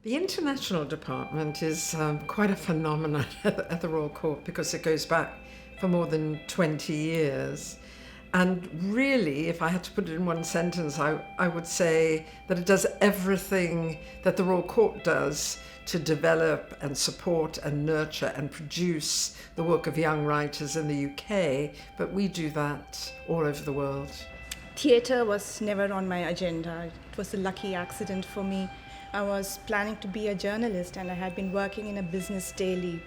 The international department is quite a phenomenon at the Royal Court because it goes back for more than 20 years. And really, if I had to put it in one sentence, I would say that it does everything that the Royal Court does to develop and support and nurture and produce the work of young writers in the UK, but we do that all over the world. Theatre was never on my agenda. It was a lucky accident for me. I was planning to be a journalist and I had been working in a business daily.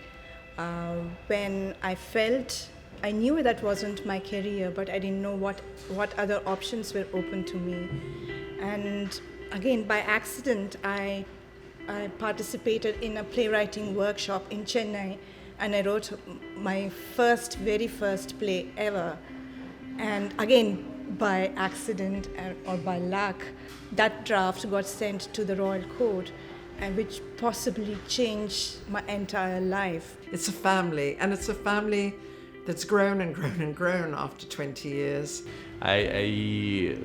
When I knew that wasn't my career, but I didn't know what other options were open to me. And again, by accident, I participated in a playwriting workshop in Chennai, and I wrote my very first play ever. And again, by accident or by luck, that draft got sent to the Royal Court, and which possibly changed my entire life. It's a family, and it's a family that's grown and grown and grown after 20 years. I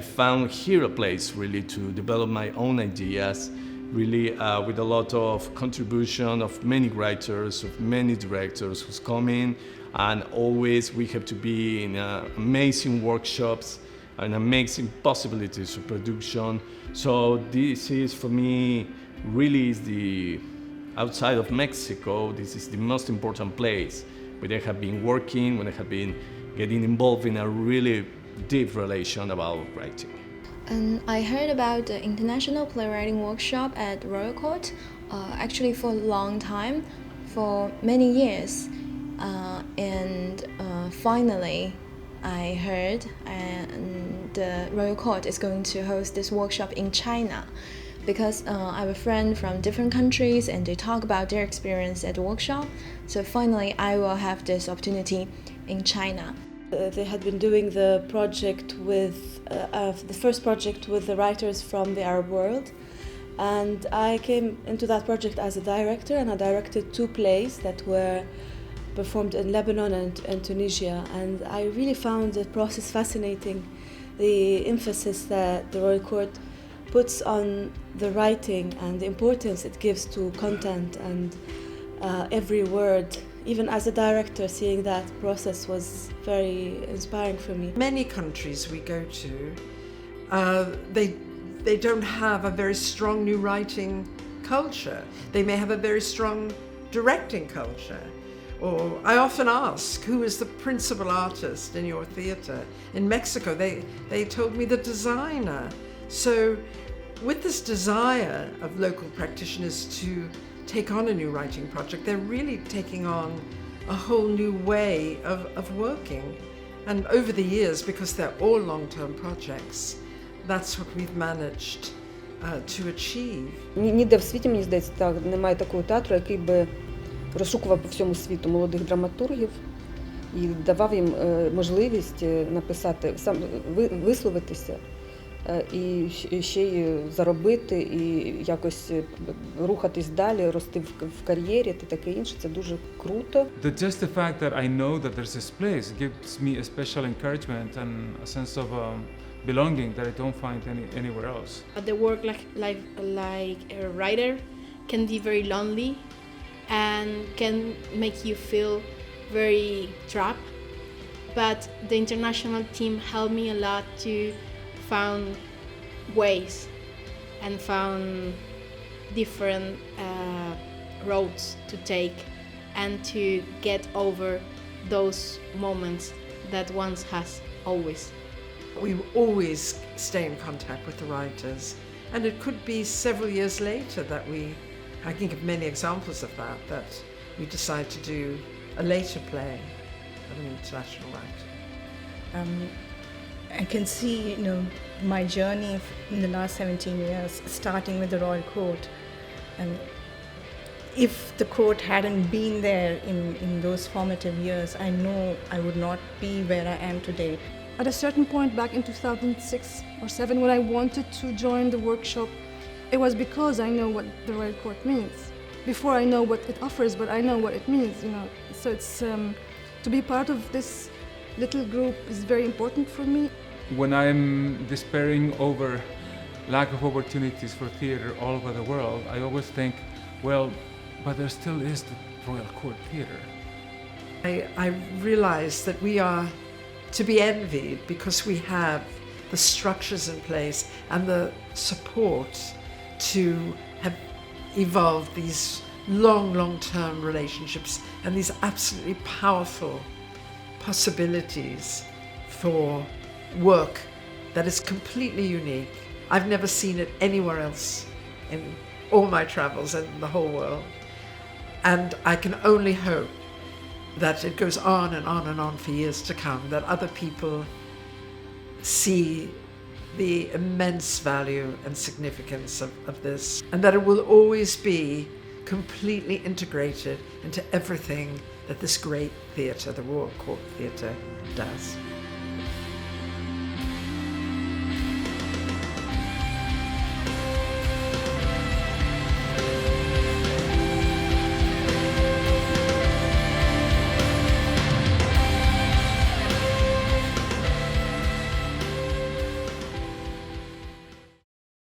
found here a place really to develop my own ideas, really with a lot of contribution of many writers, of many directors who's coming, and always we have to be in amazing workshops and amazing possibilities of production. So this is, for me, really is outside of Mexico, this is the most important place where I have been working, when I have been getting involved in a really deep relation about writing. And I heard about the International Playwriting Workshop at Royal Court actually for a long time, for many years. And finally I heard and the Royal Court is going to host this workshop in China, because I have a friend from different countries and they talk about their experience at the workshop. So finally I will have this opportunity in China. They had been doing the project the first project with the writers from the Arab world, and I came into that project as a director, and I directed 2 plays that were performed in Lebanon and Tunisia, and I really found the process fascinating, the emphasis that the Royal Court puts on the writing and the importance it gives to content and every word. Even as a director, seeing that process was very inspiring for me. Many countries we go to, they don't have a very strong new writing culture. They may have a very strong directing culture. Or I often ask, who is the principal artist in your theatre? In Mexico, they told me the designer. So with this desire of local practitioners to take on a new writing project, they're really taking on a whole new way of working. And over the years, because they're all long-term projects, that's what we've managed to achieve. Ніде в світі, мені здається, немає такого театру, який би розшукував по всьому світу молодих драматургів і давав їм можливість написати, висловитися і ще й заробити, і якось рухатись далі, рости в кар'єрі та таке інше. Це дуже круто. Just the fact that I know that there's this place gives me a special encouragement and a sense of belonging that I don't find anywhere else. The work like a writer can be very lonely and can make you feel very trapped, but the international team helped me a lot to found ways and found different roads to take and to get over those moments that one has always. We always stay in contact with the writers, and it could be several years later that I can give many examples of that we decide to do a later play of an international writer. I can see, my journey in the last 17 years, starting with the Royal Court. And if the court hadn't been there in those formative years, I know I would not be where I am today. At a certain point back in 2006 or 2007, when I wanted to join the workshop, it was because I know what the Royal Court means. Before I know what it offers, but I know what it means, So it's to be part of this little group is very important for me. When I'm despairing over lack of opportunities for theater all over the world, I always think, well, but there still is the Royal Court Theatre. I realize that we are to be envied because we have the structures in place and the support to have evolved these long-term relationships and these absolutely powerful possibilities for work that is completely unique. I've never seen it anywhere else in all my travels in the whole world. And I can only hope that it goes on and on and on for years to come, that other people see the immense value and significance of this, and that it will always be completely integrated into everything that this great theatre, the Royal Court Theatre, does.